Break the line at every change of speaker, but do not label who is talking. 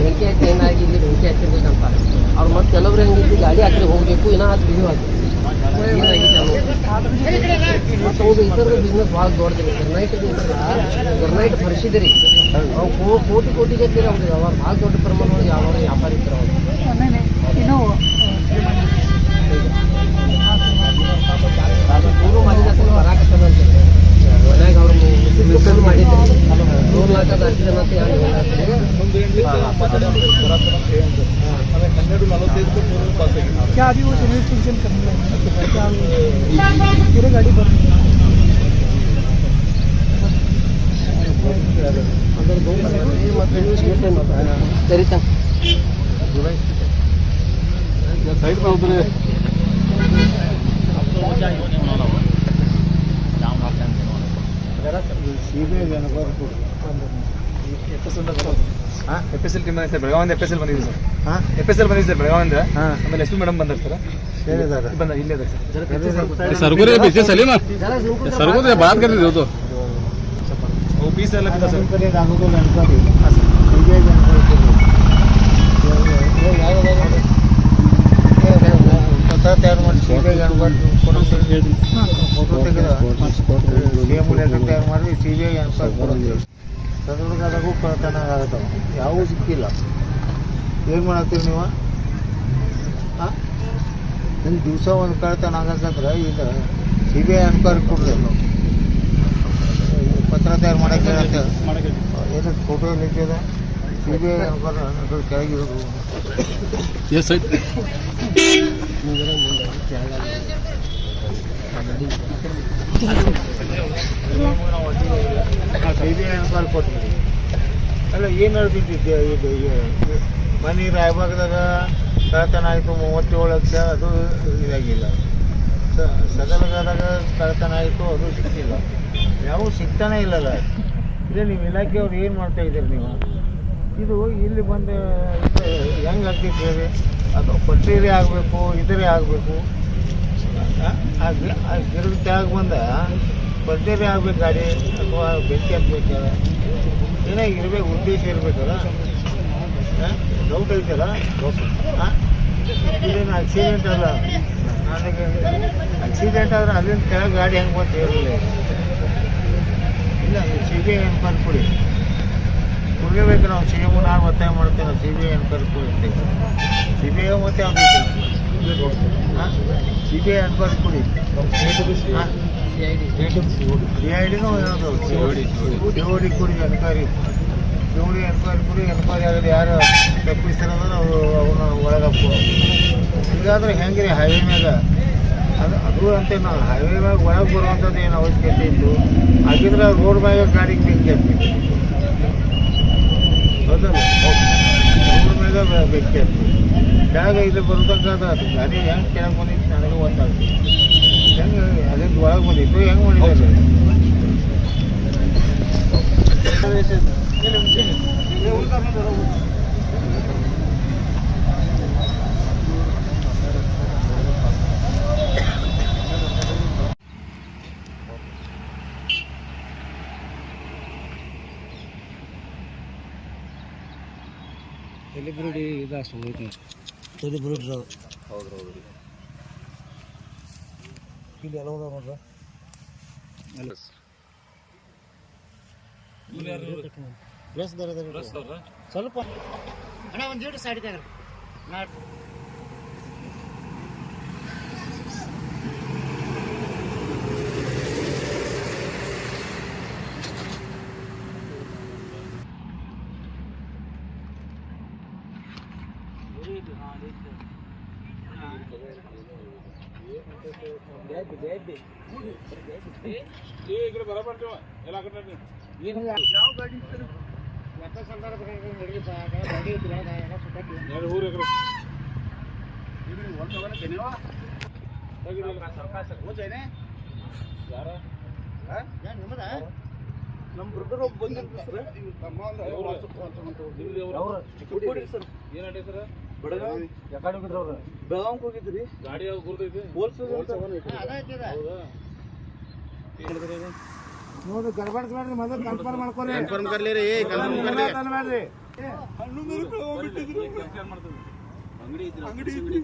ಬೆಂಕಿ ಹಚ್ಚಿ ಏನಾಗಿ ಇಲ್ಲಿ ಬೆಂಕಿ ಹಚ್ಚಿರ್ಬೇಕಂತ ಅವ್ರು ಮತ್ತೆ ಕೆಲವ್ರು ಹೆಂಗಿದ್ದು ಗಾಡಿ ಹಾಕಿ ಹೋಗ್ಬೇಕು ಇನ್ನೂ ಅದು ಬಿಡು ಆಗಿ ಹೌದು. ಈ ಥರದ ಬಿಸ್ನೆಸ್ ಭಾಳ ದೊಡ್ಡದಿದೆ. ಗರ್ನೈಟ್ ಪರಿಸಿದ್ರಿ ಅವ್ರು ಕೋಟಿ ಗೆದ್ದಿರಿ. ಅವ್ರಿಗೆ ಅವಾಗ ಭಾಳ ದೊಡ್ಡ ಪ್ರಮಾಣದೊಳಗೆ ಯಾವ ವ್ಯಾಪಾರ ಇದ್ರು ಅವ್ರು ಶುರು ಮಾಡಿದ ಬರಾಕತ್ತದ ಅಂತ ಮನ್ಯಾಗ ಅವ್ರು ಶುರು ಮಾಡಿದ್ರು 2 लाख ಅಷ್ಟು ಜನ ಅಂತ क्या अभी वो सर्विस टेंशन करने लगे गाड़ी पर अगर 2 सरिता साइड में उधर
FSL ಟೀಮ್ ಸರ್ ಬೆಳಗಾವಿಂದ FSL ಬಂದಿದೆ ಸರ್. FSL ಬಂದಿದೆ ಸರ್ ಬೆಳಗಾವಿಂದ. ಆಮೇಲೆ SP ಮೇಡಮ್ ಬಂದಾರ ಸರ್. ಬಂದ ಇಲ್ಲೇ ಇದೆ ಸರ್.
सरगुरे पीछे सलीम सरगुरे बात कर रहे हो तो
वो पीस अलग था सर.
ತಯಾರು ಮಾಡಿ ಸೀಬೆ ಫೋಟೋ ತಯಾರು ಮಾಡಿ ಸೀಬೆ ಕೊಡುತ್ತೆ. ಸದೃಢದಾಗೂ ಕಳ್ತನ ಆಗತ್ತವ, ಯಾವೂ ಸಿಕ್ಕಿಲ್ಲ. ಏನು ಮಾಡತ್ತೀರಿ ನೀವು? ಹಾಂ, ನಿಮ್ಮ ದಿವಸ ಒಂದು ಕಳ್ತನ ಆಗಕ್ಕಂದ್ರೆ ಈಗ CBI ಎನ್ಕ್ವೈರಿ ಕೊಡ್ರಿ. ಪತ್ರ ತಯಾರು ಮಾಡಕ್ಕೆ ಹೇಳತ್ತೆ. ಏನಕ್ಕೆ ಫೋಟೋ ಇಲ್ಲಿದೆ? CBI ಎನ್ಕ್ವೈರಿ ಕೆಳಗಿರೋದು CBI ಎನ್ಕ್ವೈರಿ ಕೊಟ್ಟಿದ್ವಿ. ಅಲ್ಲ, ಏನು ನಡೆದಿದ್ದೆ ಇದು? ಮನೆ ರಾಯಬಾಗದಾಗ ಕಳ್ತನ ಆಯಿತು 37 ಲಕ್ಷ, ಅದು ಇದಾಗಿಲ್ಲ. ಸದಲಗದಾಗ ಕಳ್ತನ ಆಯಿತು, ಅದು ಸಿಕ್ಕಿಲ್ಲ. ಯಾವ ಸಿಗ್ತಾನೆ ಇಲ್ಲಲ್ಲ. ಇದೇ ನೀವು ಇಲಾಖೆಯವ್ರು ಏನು ಮಾಡ್ತಾ ಇದ್ದೀರಿ ನೀವು? ಇದು ಇಲ್ಲಿ ಬಂದು ಹೆಂಗೆ ಆಗ್ತೈತೆ ಹೇಳಿ? ಅದು ಪಟ್ಟೇರಿ ಆಗಬೇಕು, ಇದರೇ ಆಗಬೇಕು. ಆ ಗಿಡದ ಕೆಳಗೆ ಬಂದ ಪಟ್ಟೇರಿ ಆಗ್ಬೇಕು ಗಾಡಿ, ಅಥವಾ ಬೆಂಕಿ ಹತ್ಬೇಕಲ್ಲ, ಏನೋ ಇರಬೇಕು, ಉದ್ದೇಶ ಇರಬೇಕಲ್ಲ. ಡೌಟ್ ಐತಲ್ಲ. ಹಾಂ, ಇದೇನು ಆಕ್ಸಿಡೆಂಟ್ ಅಲ್ಲ. ನನಗೆ ಆಕ್ಸಿಡೆಂಟ್ ಆದರೆ ಅಲ್ಲಿಂದ ಕೆಳಗೆ ಗಾಡಿ ಹೆಂಗೆ ಬಂತು ಹೇಳಲಿಲ್ಲ. ಇಲ್ಲ, CBI ಎನ್ಕ್ವೈರಿ ಕೊಡಿ. ಕೊಡಲೇಬೇಕು. ನಾವು CM ನಾನು ಒತ್ತಾಯ ಮಾಡ್ತೇವೆ. ನಾವು CBI ಎನ್ಕ್ವೈರಿ ಕೊಡ್ತೇವೆ. CBI ಮತ್ತೆ ಹಾಂ, CBI ಎನ್ಕ್ವೈರಿ ಕೊಡಿ. ಹಾಂ, CIDನೂ ಹೇಳೋದು COD ಕೊಡಿ. ಎನ್ಕ್ವೈರಿ ಕೊಡಿ. ಎನ್ಕ್ವೈರಿ ಆಗದೆ ಯಾರು ತಪ್ಪಿಸ್ತಾರಂದ್ರೆ ಅವ್ರನ್ನ ಒಳಗೆ ಹಾಕ್ಬೋದು. ಹೀಗಾದ್ರೆ ಹೆಂಗೆ ರೀ ಹೈವೇ ಮ್ಯಾಗ? ಅದು ಅಂತ ನಾವು ಹೈವೇ ಮ್ಯಾಗ ಒಳಗೆ ಬರುವಂಥದ್ದು ಏನು ಅವಶ್ಯಕತೆ ಇತ್ತು? ಹಾಗಿದ್ರೆ ರೋಡ್ ಮ್ಯಾಗ ಗಾಡಿಗೆ ಬೆಂಕಿ ಹಾಕ್ಬೇಕು. ಹೌದಲ್ಲ? ರೋಡ್ ಮ್ಯಾಗ ಬೆಂಕಿ ಹಾಕ್ಬೇಕು. ಕೆಳಗೆ ಇದು ಬರ್ತಕ್ಕಂಥ ಅದು ಗಾಡಿ ಹೆಂಗೆ ಕೆಳಗೆ ಬಂದಿತ್ತು ನನಗೆ ಗೊತ್ತಾಗ್ತದೆ. ಹೆಂಗೆ ಅಲ್ಲಿಂದ ಒಳಗೆ ಬಂದಿತ್ತು, ಹೆಂಗೆ ಮಾಡಿದ್ದಾರೆ?
ಸೆಲೆಬ್ರಿಟಿ ಇದು ಅಷ್ಟು ಸೆಲೆಬ್ರಿಟಿ
ಹೌದು. ಇಲ್ಲಿ ಎಲ್ಲ ಹೋದ ನೋಡ್ರ ಸ್ವಲ್ಪ ಅಣ್ಣ ಒಂದು ಜೀಡು ಸೈಡ್ ಇದೆ. ಯಾವ ಗಾಡಿ ಸರ್? ಸಂದರ್ಭ ನಮ್ಮ ಬ್ರದರ್ ಒಬ್ಬ ಬಂದಿರ್ತಾರೆ ಸರ್. ಏನು ಸರ್
ಯಾಕಡೆ ಹೋಗಿದ್ರು ಅವ್ರು?
ಬೆಳಗಾವ್ ಹೋಗಿದ್ರಿ ಗಾಡಿ ಯಾವ್ದು ಗುರ್ತೈತಿ
ನೋಡಿ ಗಡ್ಬಡ್ ಮಾಡ್ರಿ ಮೊದಲು ಕನ್ಫರ್ಮ್ ಮಾಡ್ಕೊರಿ
ಕನ್ಫರ್ಮ್ ಕರ್ಲಿ ರೀ ಕನ್ಫರ್ಮ್
ಮಾಡ್ರಿ
ಅಂಗಡಿ ಅಲ್ಲಿ